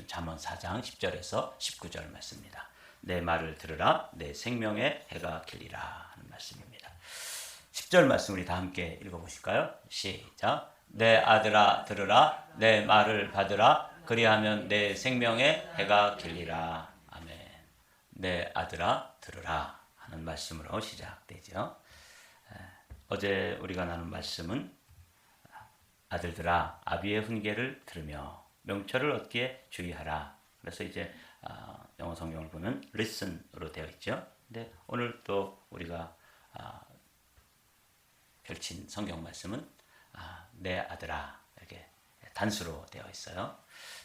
잠언 4장 10절에서 19절 말씀입니다. 내 말을 들으라, 내 생명의 해가 길리라 하는 말씀입니다. 10절 말씀 우리 다 함께 읽어보실까요? 시작. 내 아들아 들으라, 내 말을 받으라, 그리하면 내 생명의 해가 길리라. 아멘. 내 아들아 들으라 하는 말씀으로 시작되죠. 어제 우리가 나눈 말씀은 아들들아 아비의 훈계를 들으며 명철을 얻기에 주의하라. 그래서 이제 영어 성경을 보면 listen으로 되어 있죠. 근데 오늘 또 우리가 펼친 성경 말씀은 내 아들아 이렇게 단수로 되어 있어요.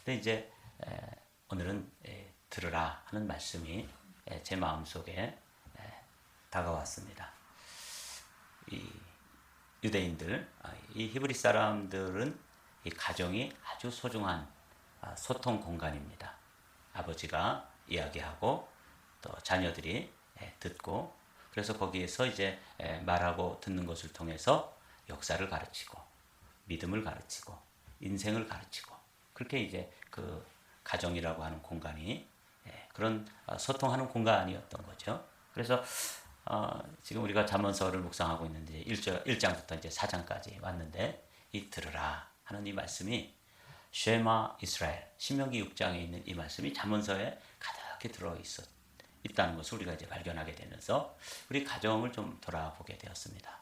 근데 이제 오늘은 들으라 하는 말씀이 제 마음속에 다가왔습니다. 이 유대인들, 이 히브리 사람들은 이 가정이 아주 소중한 소통 공간입니다. 아버지가 이야기하고 또 자녀들이 듣고, 그래서 거기에서 이제 말하고 듣는 것을 통해서 역사를 가르치고 믿음을 가르치고 인생을 가르치고, 그렇게 이제 그 가정이라고 하는 공간이 그런 소통하는 공간이었던 거죠. 그래서 지금 우리가 잠언서를 묵상하고 있는데 1장부터 이제 4장까지 왔는데, 이 들으라 하는 이 말씀이 쉐마 이스라엘, 신명기 6장에 있는 이 말씀이 잠언서에 가득히 있다는 것을 우리가 이제 발견하게 되면서 우리 가정을 좀 돌아보게 되었습니다.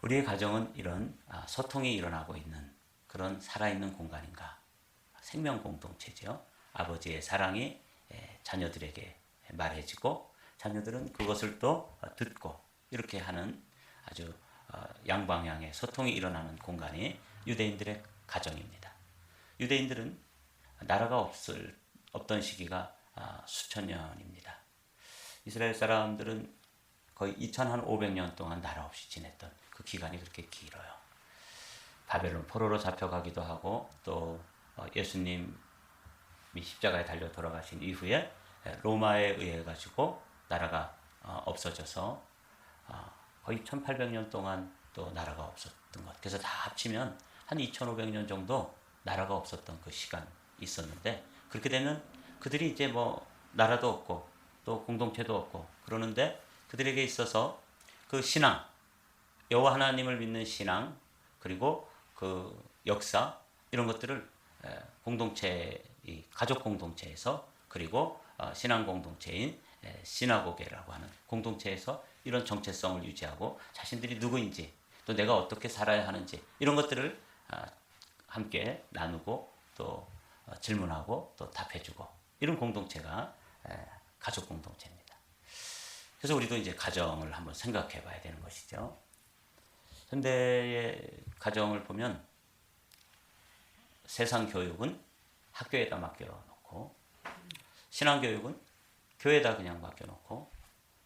우리의 가정은 이런 소통이 일어나고 있는 그런 살아있는 공간인가? 생명 공동체죠. 아버지의 사랑이 자녀들에게 말해지고 자녀들은 그것을 또 듣고, 이렇게 하는 아주 양방향의 소통이 일어나는 공간이 유대인들의 가정입니다. 유대인들은 나라가 없던 시기가 수천 년입니다. 이스라엘 사람들은 거의 2500년 동안 나라 없이 지냈던 그 기간이 그렇게 길어요. 바벨론 포로로 잡혀가기도 하고, 또 예수님이 십자가에 달려 돌아가신 이후에 로마에 의해 가지고 나라가 없어져서 거의 1800년 동안 또 나라가 없었던 것. 그래서 다 합치면 한 2500년 정도 나라가 없었던 그 시간이 있었는데, 그렇게 되면 그들이 이제 뭐 나라도 없고 또 공동체도 없고 그러는데, 그들에게 있어서 그 신앙, 여호와 하나님을 믿는 신앙, 그리고 그 역사, 이런 것들을 공동체, 이 가족 공동체에서, 그리고 신앙 공동체인 시나고게라고 하는 공동체에서 이런 정체성을 유지하고 자신들이 누구인지, 또 내가 어떻게 살아야 하는지, 이런 것들을 함께 나누고 또 질문하고 또 답해주고, 이런 공동체가 가족 공동체입니다. 그래서 우리도 이제 가정을 한번 생각해 봐야 되는 것이죠. 현대의 가정을 보면 세상 교육은 학교에다 맡겨놓고, 신앙 교육은 교회에다 그냥 맡겨놓고,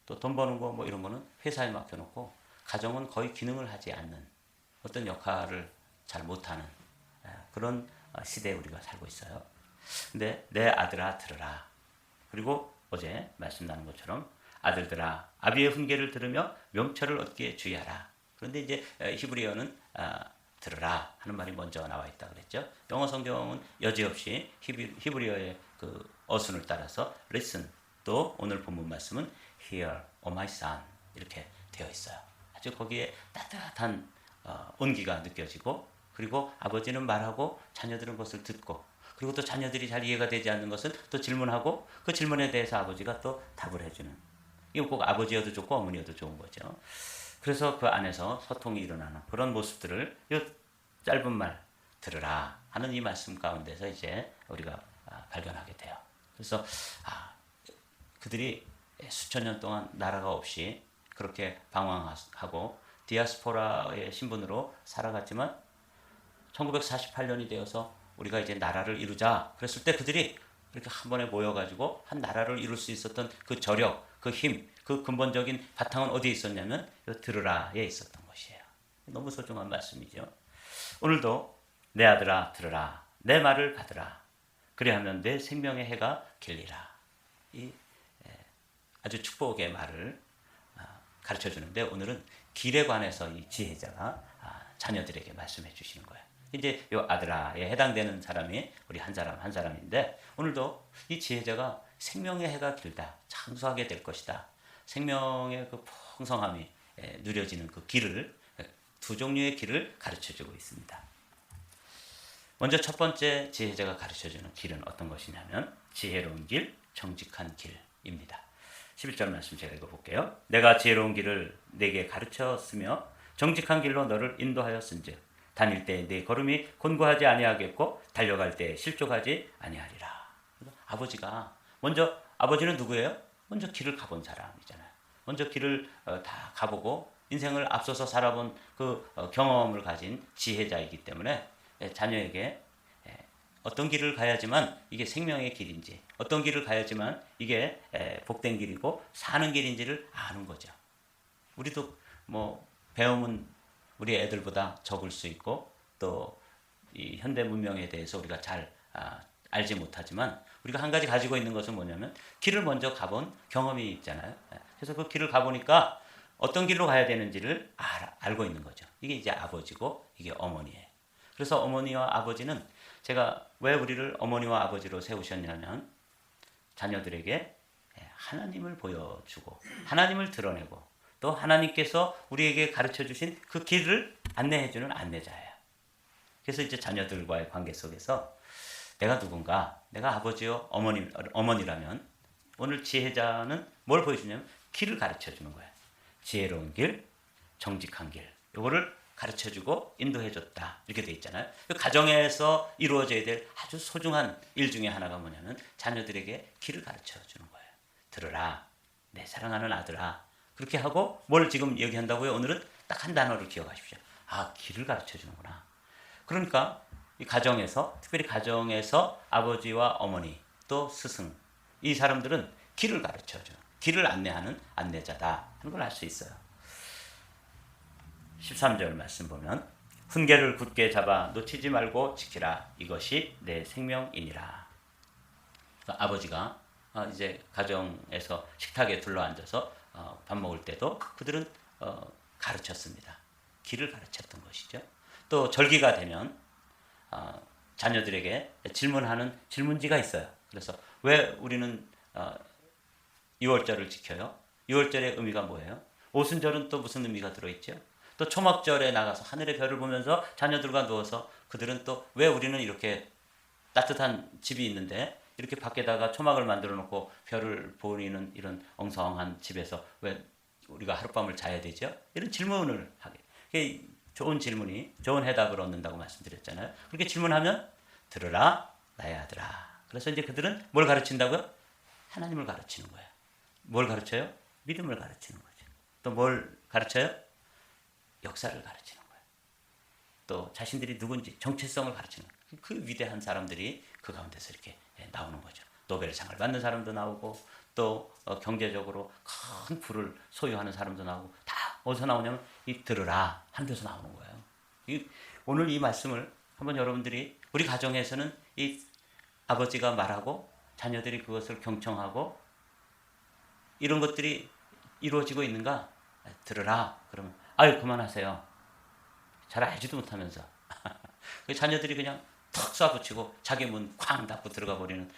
또 돈 버는 거 뭐 이런 거는 회사에 맡겨놓고, 가정은 거의 기능을 하지 않는, 어떤 역할을 잘 못하는 그런 시대에 우리가 살고 있어요. 근데 내 아들아 들으라. 그리고 어제 말씀 나눈 것처럼 아들들아 아비의 훈계를 들으며 명철을 얻기에 주의하라. 그런데 이제 히브리어는 들으라 하는 말이 먼저 나와 있다 그랬죠. 영어 성경은 여지없이 히브리어의 그 어순을 따라서 listen, 또 오늘 본문 말씀은 hear, O my son, 이렇게 되어 있어요. 아주 거기에 따뜻한 온기가 느껴지고, 그리고 아버지는 말하고 자녀들은 그것을 듣고, 그리고 또 자녀들이 잘 이해가 되지 않는 것을 또 질문하고, 그 질문에 대해서 아버지가 또 답을 해주는, 이거 꼭 아버지여도 좋고 어머니여도 좋은 거죠. 그래서 그 안에서 소통이 일어나는 그런 모습들을 이 짧은 말 들으라 하는 이 말씀 가운데서 이제 우리가 발견하게 돼요. 그래서 그들이 수천 년 동안 나라가 없이 그렇게 방황하고 디아스포라의 신분으로 살아갔지만 1948년이 되어서 우리가 이제 나라를 이루자 그랬을 때 그들이 이렇게 한 번에 모여가지고 한 나라를 이룰 수 있었던 그 저력, 그 힘, 그 근본적인 바탕은 어디에 있었냐면 들으라에 있었던 것이에요. 너무 소중한 말씀이죠. 오늘도 내 아들아 들으라, 내 말을 받으라, 그리하면 내 생명의 해가 길리라. 이 아주 축복의 말을 가르쳐 주는데, 오늘은 길에 관해서 이 지혜자가 자녀들에게 말씀해 주시는 거예요. 이제 요 아드라에 해당되는 사람이 우리 한 사람 한 사람인데 오늘도 이 지혜자가 생명의 해가 길다. 장수하게 될 것이다. 생명의 그 풍성함이 누려지는 그 길을 두 종류의 길을 가르쳐주고 있습니다. 먼저 첫 번째 지혜자가 가르쳐주는 길은 어떤 것이냐면 지혜로운 길, 정직한 길입니다. 11절 말씀 제가 읽어볼게요. 내가 지혜로운 길을 내게 가르쳤으며 정직한 길로 너를 인도하였은즉 다닐 때 네 걸음이 곤고하지 아니하겠고 달려갈 때 실족하지 아니하리라. 아버지가 먼저 아버지는 누구예요? 먼저 길을 가본 사람이잖아요. 먼저 길을 다 가보고 인생을 앞서서 살아본 그 경험을 가진 지혜자이기 때문에 자녀에게 어떤 길을 가야지만 이게 생명의 길인지 어떤 길을 가야지만 이게 복된 길이고 사는 길인지를 아는 거죠. 우리도 뭐 배움은 우리 애들보다 적을 수 있고 또 이 현대 문명에 대해서 우리가 잘 알지 못하지만 우리가 한 가지 가지고 있는 것은 뭐냐면 길을 먼저 가본 경험이 있잖아요. 그래서 그 길을 가보니까 어떤 길로 가야 되는지를 알고 있는 거죠. 이게 이제 아버지고 이게 어머니예요. 그래서 어머니와 아버지는 제가 왜 우리를 어머니와 아버지로 세우셨냐면 자녀들에게 하나님을 보여주고 하나님을 드러내고 또 하나님께서 우리에게 가르쳐 주신 그 길을 안내해 주는 안내자예요. 그래서 이제 자녀들과의 관계 속에서 내가 누군가, 내가 아버지요 어머니라면 오늘 지혜자는 뭘 보여주냐면 길을 가르쳐 주는 거예요. 지혜로운 길, 정직한 길. 이거를 가르쳐 주고 인도해 줬다. 이렇게 돼 있잖아요. 그 가정에서 이루어져야 될 아주 소중한 일 중에 하나가 뭐냐면 자녀들에게 길을 가르쳐 주는 거예요. 들으라. 내 사랑하는 아들아. 그렇게 하고 뭘 지금 얘기한다고요? 오늘은 딱 한 단어를 기억하십시오. 아, 길을 가르쳐 주는구나. 그러니까 이 가정에서 특별히 가정에서 아버지와 어머니 또 스승 이 사람들은 길을 가르쳐 주는 길을 안내하는 안내자다 하는 걸 알 수 있어요. 13절 말씀 보면 훈계를 굳게 잡아 놓치지 말고 지키라. 이것이 내 생명이니라. 그러니까 아버지가 이제 가정에서 식탁에 둘러앉아서 밥 먹을 때도 그들은 가르쳤습니다. 길을 가르쳤던 것이죠. 또 절기가 되면 자녀들에게 질문하는 질문지가 있어요. 그래서 왜 우리는 6월절을 지켜요? 6월절의 의미가 뭐예요? 오순절은 또 무슨 의미가 들어있죠? 또 초막절에 나가서 하늘의 별을 보면서 자녀들과 누워서 그들은 또 왜 우리는 이렇게 따뜻한 집이 있는데 이렇게 밖에다가 초막을 만들어 놓고 별을 보이는 이런 엉성한 집에서 왜 우리가 하룻밤을 자야 되죠? 이런 질문을 하게. 좋은 질문이 좋은 해답을 얻는다고 말씀드렸잖아요. 그렇게 질문하면 들으라 나의 아들아. 그래서 이제 그들은 뭘 가르친다고요? 하나님을 가르치는 거예요. 뭘 가르쳐요? 믿음을 가르치는 거죠. 또 뭘 가르쳐요? 역사를 가르치는 거예요. 또 자신들이 누군지 정체성을 가르치는 거예요. 그 위대한 사람들이 그 가운데서 이렇게 나오는 거죠. 노벨상을 받는 사람도 나오고 또 경제적으로 큰 부를 소유하는 사람도 나오고 다 어디서 나오냐면 이 들으라 하는 데서 나오는 거예요. 오늘 이 말씀을 한번 여러분들이 우리 가정에서는 이 아버지가 말하고 자녀들이 그것을 경청하고 이런 것들이 이루어지고 있는가? 들으라. 그러면 아유 그만하세요. 잘 알지도 못하면서 자녀들이 그냥 턱 쏴붙이고 자기 문 쾅 닫고 들어가 버리는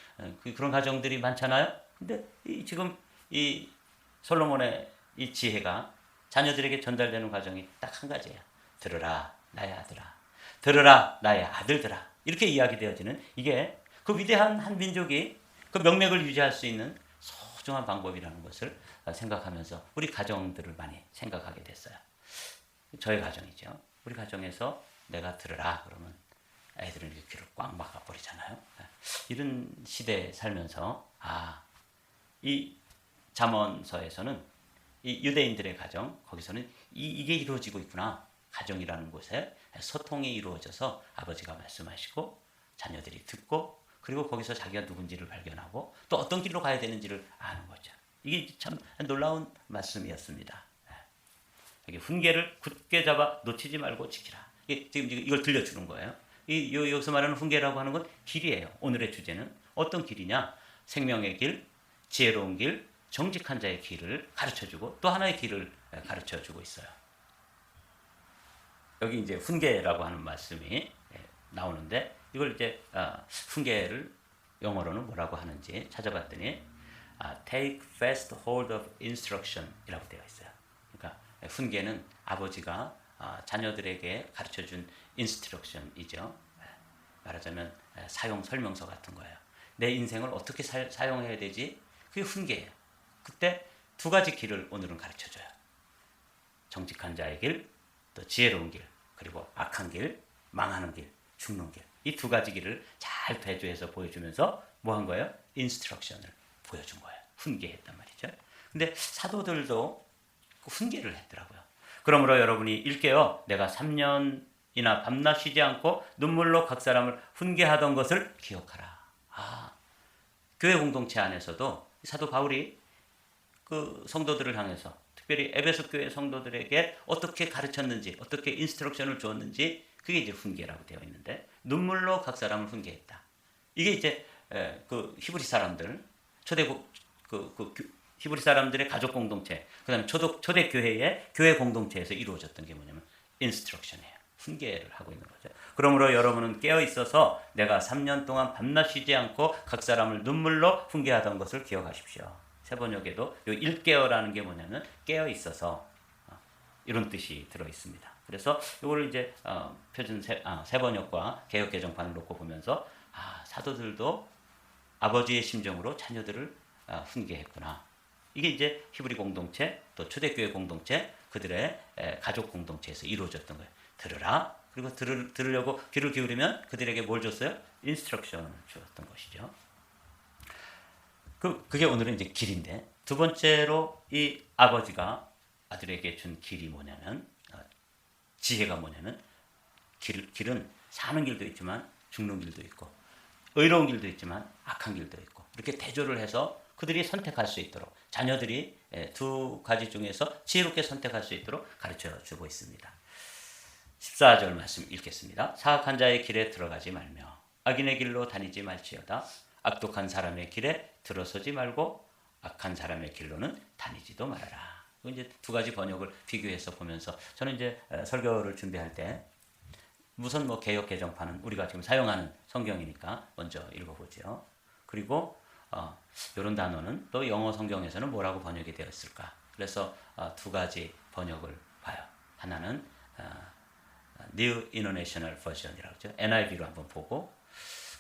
그런 가정들이 많잖아요. 근데 지금 이 솔로몬의 이 지혜가 자녀들에게 전달되는 과정이 딱 한 가지예요. 들으라 나의 아들아. 들으라 나의 아들들아. 이렇게 이야기되어지는 이게 그 위대한 한 민족이 그 명맥을 유지할 수 있는 소중한 방법이라는 것을 생각하면서 우리 가정들을 많이 생각하게 됐어요. 저희 가정이죠. 우리 가정에서 내가 들으라 그러면 애들은 이렇게 귀를 꽉 막아버리잖아요. 이런 시대에 살면서 이 잠언서에서는 이 유대인들의 가정 거기서는 이게 이루어지고 있구나. 가정이라는 곳에 소통이 이루어져서 아버지가 말씀하시고 자녀들이 듣고 그리고 거기서 자기가 누군지를 발견하고 또 어떤 길로 가야 되는지를 아는 거죠. 이게 참 놀라운 말씀이었습니다. 여기 훈계를 굳게 잡아 놓치지 말고 지키라. 지금 이걸 들려주는 거예요. 여기서 말하는 훈계라고 하는 건 길이에요. 오늘의 주제는 어떤 길이냐? 생명의 길, 지혜로운 길, 정직한 자의 길을 가르쳐주고 또 하나의 길을 가르쳐주고 있어요. 여기 이제 훈계라고 하는 말씀이 나오는데 이걸 이제 훈계를 영어로는 뭐라고 하는지 찾아봤더니 take fast hold of instruction이라고 되어 있어요. 그러니까 훈계는 아버지가 자녀들에게 가르쳐준 instruction이죠. 말하자면 사용 설명서 같은 거예요. 내 인생을 어떻게 사용해야 되지? 그게 훈계예요. 그때 두 가지 길을 오늘은 가르쳐줘요. 정직한 자의 길, 또 지혜로운 길, 그리고 악한 길, 망하는 길, 죽는 길. 이 두 가지 길을 잘 대조해서 보여주면서 뭐 한 거예요? 인스트럭션을 보여준 거예요. 훈계했단 말이죠. 근데 사도들도 그 훈계를 했더라고요. 그러므로 여러분이 일깨어 내가 3년이나 밤낮 쉬지 않고 눈물로 각 사람을 훈계하던 것을 기억하라. 교회 공동체 안에서도 사도 바울이 그 성도들을 향해서 특별히 에베소 교회 성도들에게 어떻게 가르쳤는지, 어떻게 인스트럭션을 주었는지 그게 이제 훈계라고 되어 있는데 눈물로 각 사람을 훈계했다. 이게 이제 그 히브리 사람들 히브리 사람들의 가족 공동체, 그다음에 초대 교회의 교회 공동체에서 이루어졌던 게 뭐냐면 인스트럭션이에요. 훈계를 하고 있는 거죠. 그러므로 여러분은 깨어 있어서 내가 3년 동안 밤낮 쉬지 않고 각 사람을 눈물로 훈계하던 것을 기억하십시오. 세번역에도 요 일깨어라는 게 뭐냐면 깨어 있어서 이런 뜻이 들어 있습니다. 그래서 이거를 이제 표준 세번역과 개역 개정판을 놓고 보면서 사도들도 아버지의 심정으로 자녀들을 훈계했구나. 이게 이제 히브리 공동체 또 초대교회 공동체 그들의 가족 공동체에서 이루어졌던 거예요. 들으라. 그리고 들으려고 귀를 기울이면 그들에게 뭘 줬어요? 인스트럭션을 주었던 것이죠. 그게 오늘은 이제 길인데 두 번째로 이 아버지가 아들에게 준 길이 뭐냐면 지혜가 뭐냐면 길은 사는 길도 있지만 죽는 길도 있고 의로운 길도 있지만 악한 길도 있고 이렇게 대조를 해서 그들이 선택할 수 있도록 자녀들이 두 가지 중에서 지혜롭게 선택할 수 있도록 가르쳐 주고 있습니다. 14절 말씀 읽겠습니다. 사악한 자의 길에 들어가지 말며 악인의 길로 다니지 말지어다. 악독한 사람의 길에 들어서지 말고 악한 사람의 길로는 다니지도 말아라. 이제 두 가지 번역을 비교해서 보면서 저는 이제 설교를 준비할 때 우선 뭐 개역 개정판은 우리가 지금 사용하는 성경이니까 먼저 읽어보죠. 그리고 이런 단어는 또 영어 성경에서는 뭐라고 번역이 되어 있을까? 그래서 두 가지 번역을 봐요. 하나는 New International Version이라고 하죠. NIV로 한번 보고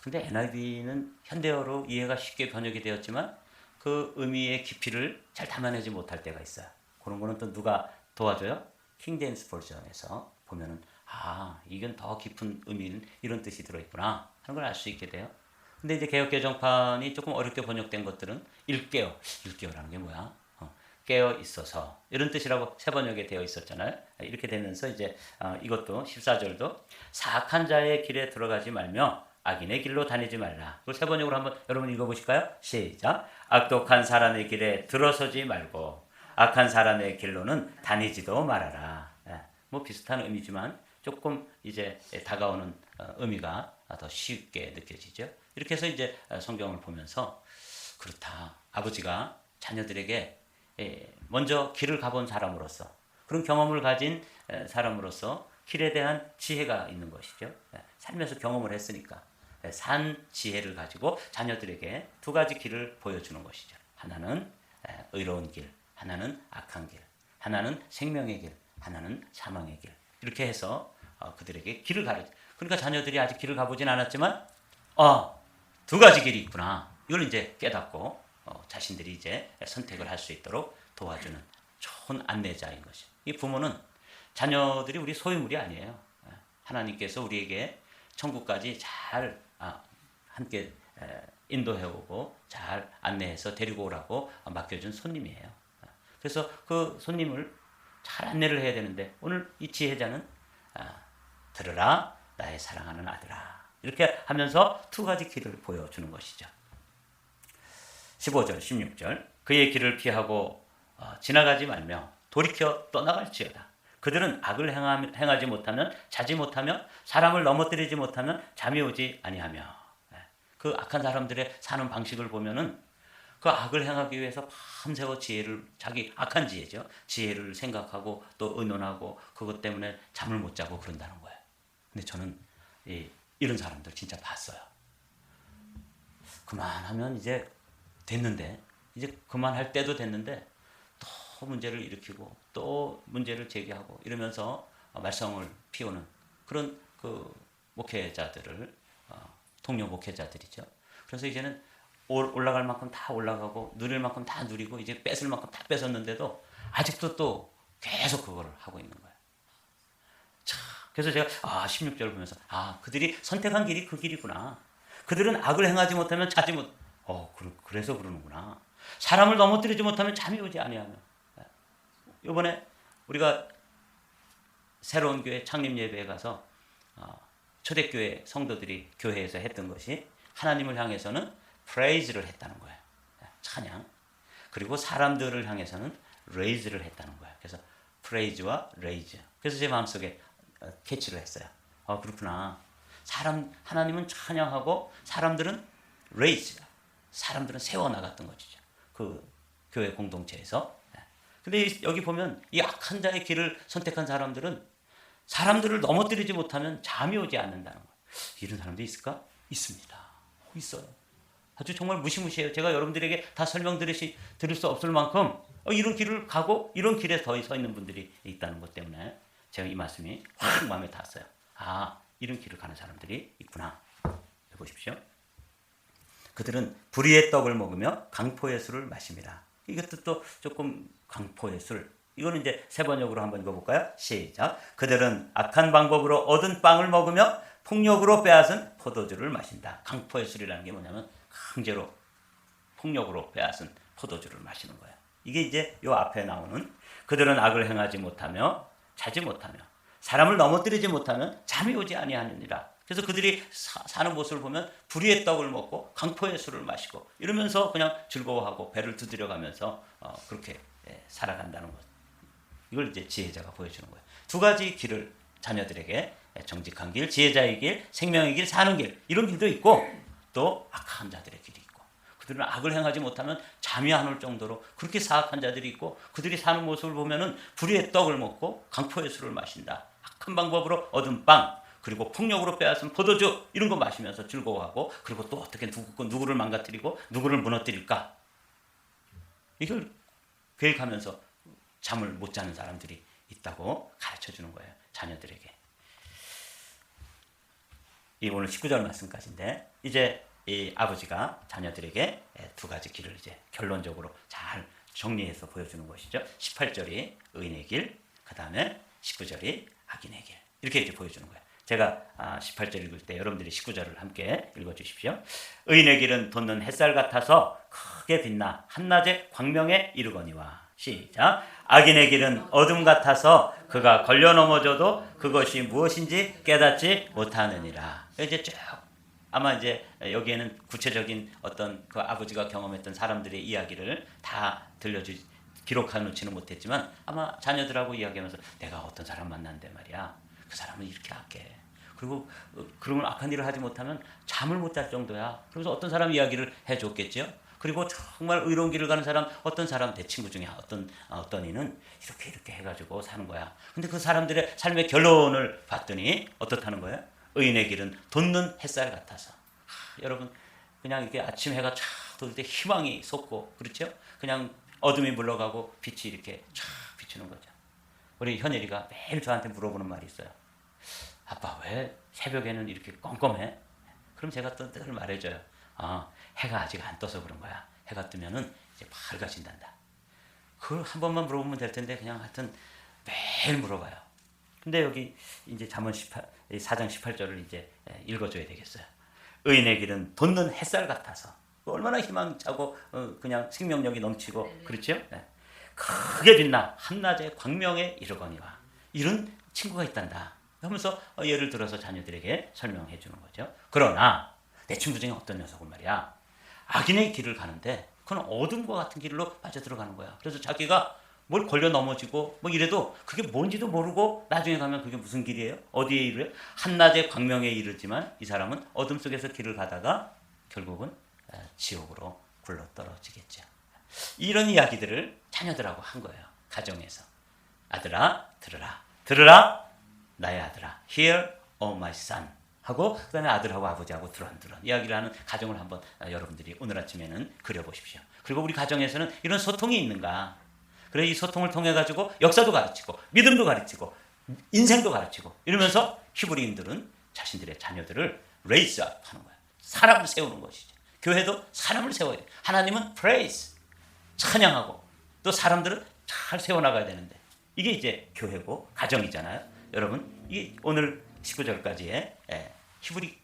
근데 NIV는 현대어로 이해가 쉽게 번역이 되었지만 그 의미의 깊이를 잘 담아내지 못할 때가 있어요. 그런 거는 또 누가 도와줘요? 킹 제임스 버전에서 보면은 이건 더 깊은 의미는 이런 뜻이 들어있구나 하는 걸 알 수 있게 돼요. 근데 이제 개역 개정판이 조금 어렵게 번역된 것들은 일깨어라는 게 뭐야? 깨어 있어서 이런 뜻이라고 세 번역에 되어 있었잖아요. 이렇게 되면서 이제 이것도 14절도 사악한 자의 길에 들어가지 말며 악인의 길로 다니지 말라. 이걸 세 번역으로 한번 여러분 읽어보실까요? 시작. 악독한 사람의 길에 들어서지 말고 악한 사람의 길로는 다니지도 말아라. 뭐 비슷한 의미지만 조금 이제 다가오는 의미가 더 쉽게 느껴지죠. 이렇게 해서 이제 성경을 보면서 그렇다. 아버지가 자녀들에게 먼저 길을 가본 사람으로서 그런 경험을 가진 사람으로서 길에 대한 지혜가 있는 것이죠. 살면서 경험을 했으니까 산 지혜를 가지고 자녀들에게 두 가지 길을 보여주는 것이죠. 하나는 의로운 길, 하나는 악한 길, 하나는 생명의 길, 하나는 사망의 길. 이렇게 해서 그들에게 길을 가르쳐. 그러니까 자녀들이 아직 길을 가보진 않았지만 두 가지 길이 있구나. 이걸 이제 깨닫고 자신들이 이제 선택을 할 수 있도록 도와주는 좋은 안내자인 것이. 이 부모는 자녀들이 우리 소유물이 아니에요. 하나님께서 우리에게 천국까지 잘 함께 인도해오고 잘 안내해서 데리고 오라고 맡겨준 손님이에요. 그래서 그 손님을 잘 안내를 해야 되는데 오늘 이 지혜자는 들으라 나의 사랑하는 아들아 이렇게 하면서 두 가지 길을 보여주는 것이죠. 15절 16절 그의 길을 피하고 지나가지 말며 돌이켜 떠나갈지어다. 그들은 악을 행하지 못하면 자지 못하며 사람을 넘어뜨리지 못하면 잠이 오지 아니하며. 그 악한 사람들의 사는 방식을 보면은 그 악을 행하기 위해서 밤새워 자기 악한 지혜죠. 지혜를 생각하고 또 의논하고 그것 때문에 잠을 못 자고 그런다는 거예요. 근데 저는 이런 사람들 진짜 봤어요. 그만하면 이제 됐는데, 이제 그만할 때도 됐는데 또 문제를 일으키고 또 문제를 제기하고 이러면서 말썽을 피우는 그런 그 목회자들을 통역 목회자들이죠. 그래서 이제는 올라갈 만큼 다 올라가고 누릴 만큼 다 누리고 이제 뺏을 만큼 다 뺏었는데도 아직도 또 계속 그거를 하고 있는 거예요. 자, 그래서 제가 16절을 보면서 그들이 선택한 길이 그 길이구나. 그들은 악을 행하지 못하면 자지 못. 그래서 그러는구나. 사람을 넘어뜨리지 못하면 잠이 오지 아니하며. 이번에 우리가 새로운 교회 창립 예배에 가서 초대교회 성도들이 교회에서 했던 것이 하나님을 향해서는 프레이즈를 했다는 거예요. 찬양. 그리고 사람들을 향해서는 레이즈를 했다는 거예요. 그래서 프레이즈와 레이즈. 그래서 제 마음속에 캐치를 했어요. 그렇구나. 하나님은 찬양하고 사람들은 레이즈. 사람들은 세워나갔던 것이죠. 그 교회 공동체에서. 근데 여기 보면 이 악한 자의 길을 선택한 사람들은 사람들을 넘어뜨리지 못하면 잠이 오지 않는다는 거예요. 이런 사람도 있을까? 있습니다. 있어요. 아주 정말 무시무시해요. 제가 여러분들에게 다 설명드릴 수 없을 만큼 이런 길을 가고 이런 길에 서 있는 분들이 있다는 것 때문에 제가 이 말씀이 확 마음에 닿았어요. 이런 길을 가는 사람들이 있구나. 보십시오. 그들은 불의의 떡을 먹으며 강포의 술을 마십니다. 이것도 또 조금 강포의 술. 이거는 이제 세 번역으로 한번 읽어볼까요? 시작. 그들은 악한 방법으로 얻은 빵을 먹으며 폭력으로 빼앗은 포도주를 마신다. 강포의 술이라는 게 뭐냐면 강제로 폭력으로 빼앗은 포도주를 마시는 거예요. 이게 이제 요 앞에 나오는 그들은 악을 행하지 못하며 자지 못하며 사람을 넘어뜨리지 못하면 잠이 오지 아니하느니라. 그래서 그들이 사는 모습을 보면 불의의 떡을 먹고 강포의 술을 마시고 이러면서 그냥 즐거워하고 배를 두드려가면서 그렇게 살아간다는 것. 이걸 이제 지혜자가 보여주는 거예요. 두 가지 길을 자녀들에게 정직한 길, 지혜자의 길, 생명의 길, 사는 길 이런 길도 있고 또 악한 자들의 길이 있고 그들은 악을 행하지 못하면 잠이 안 올 정도로 그렇게 사악한 자들이 있고 그들이 사는 모습을 보면은 불의의 떡을 먹고 강포의 술을 마신다. 악한 방법으로 얻은 빵 그리고 폭력으로 빼앗은 포도주 이런 거 마시면서 즐거워하고 그리고 또 어떻게 누구를 망가뜨리고 누구를 무너뜨릴까 이걸 계획하면서 잠을 못 자는 사람들이 있다고 가르쳐주는 거예요. 자녀들에게. 이 오늘 19절 말씀까지인데 이제 이 아버지가 자녀들에게 두 가지 길을 이제 결론적으로 잘 정리해서 보여주는 것이죠. 18절이 의인의 길, 그 다음에 19절이 악인의 길 이렇게 이제 보여주는 거예요. 제가 18절 읽을 때 여러분들이 19절을 함께 읽어주십시오. 의인의 길은 돋는 햇살 같아서 크게 빛나 한낮에 광명에 이르거니와 시작. 악인의 길은 어둠 같아서 그가 걸려 넘어져도 그것이 무엇인지 깨닫지 못하느니라. 이제 쭉 아마 이제 여기에는 구체적인 어떤 그 아버지가 경험했던 사람들의 이야기를 다 기록해 놓지는 못했지만 아마 자녀들하고 이야기하면서 내가 어떤 사람 만났는데 말이야. 그 사람은 이렇게 악해. 그리고 그런 악한 일을 하지 못하면 잠을 못 잘 정도야. 그래서 어떤 사람 이야기를 해줬겠죠. 그리고 정말 의로운 길을 가는 사람, 어떤 사람 내 친구 중에 어떤 이는 이렇게 해가지고 사는 거야. 근데 그 사람들의 삶의 결론을 봤더니 어떻다는 거예요? 의인의 길은 돋는 햇살 같아서. 여러분 그냥 이렇게 아침 해가 쫙 돋을 때 희망이 솟고 그렇죠? 그냥 어둠이 물러가고 빛이 이렇게 쫙 비추는 거죠. 우리 현일이가 매일 저한테 물어보는 말이 있어요. 아빠 왜 새벽에는 이렇게 껌껌해? 그럼 제가 또 늘 말해줘요. 해가 아직 안 떠서 그런 거야. 해가 뜨면은 이제 밝아진단다. 그걸 한 번만 물어보면 될 텐데 그냥 하여튼 매일 물어봐요. 근데 여기 이제 잠언 4장 18절을 이제 읽어줘야 되겠어요. 의인의 길은 돋는 햇살 같아서 얼마나 희망차고 그냥 생명력이 넘치고 그렇죠? 네. 크게 빛나 한낮에 광명에 이르거니와 이런 친구가 있단다 하면서 예를 들어서 자녀들에게 설명해 주는 거죠. 그러나 내 친구 중에 어떤 녀석은 말이야 악인의 길을 가는데 그건 어둠과 같은 길로 빠져들어가는 거야. 그래서 자기가 뭘 걸려 넘어지고 뭐 이래도 그게 뭔지도 모르고 나중에 가면 그게 무슨 길이에요? 어디에 이르래? 한낮에 광명에 이르지만 이 사람은 어둠 속에서 길을 가다가 결국은 지옥으로 굴러 떨어지겠죠. 이런 이야기들을 자녀들하고 한 거예요. 가정에서. 아들아 들으라. 들으라 나의 아들아. Hear, O my son. 하고 그다음에 아들하고 아버지하고 두런두런 이야기를 하는 가정을 한번 여러분들이 오늘 아침에는 그려보십시오. 그리고 우리 가정에서는 이런 소통이 있는가? 그래 이 소통을 통해 가지고 역사도 가르치고 믿음도 가르치고 인생도 가르치고 이러면서 히브리인들은 자신들의 자녀들을 레이스 업 하는 거야. 사람을 세우는 것이죠. 교회도 사람을 세워야 돼. 하나님은 praise 찬양하고 또 사람들은 잘 세워나가야 되는데 이게 이제 교회고 가정이잖아요. 여러분 이 오늘 19절까지의 히브리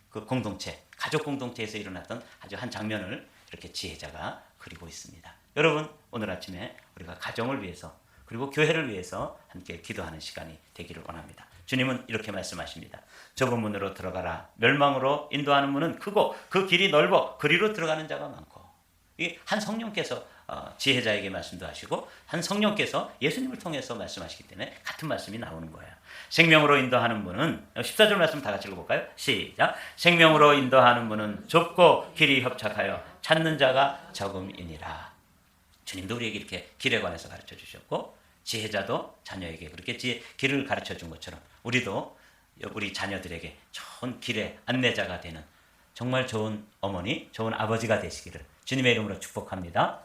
그 공동체 가족 공동체에서 일어났던 아주 한 장면을 이렇게 지혜자가 그리고 있습니다. 여러분 오늘 아침에 우리가 가정을 위해서 그리고 교회를 위해서 함께 기도하는 시간이 되기를 원합니다. 주님은 이렇게 말씀하십니다. 좁은 문으로 들어가라. 멸망으로 인도하는 문은 크고 그 길이 넓어 그리로 들어가는 자가 많고. 이 한 성령께서 지혜자에게 말씀도 하시고 한 성령께서 예수님을 통해서 말씀하시기 때문에 같은 말씀이 나오는 거예요. 생명으로 인도하는 문은 14절 말씀 다 같이 읽어볼까요? 시작. 생명으로 인도하는 문은 좁고 길이 협착하여 찾는 자가 적음이니라. 주님도 우리에게 이렇게 길에 관해서 가르쳐 주셨고 지혜자도 자녀에게 그렇게 길을 가르쳐 준 것처럼 우리도 우리 자녀들에게 좋은 길의 안내자가 되는 정말 좋은 어머니, 좋은 아버지가 되시기를 주님의 이름으로 축복합니다.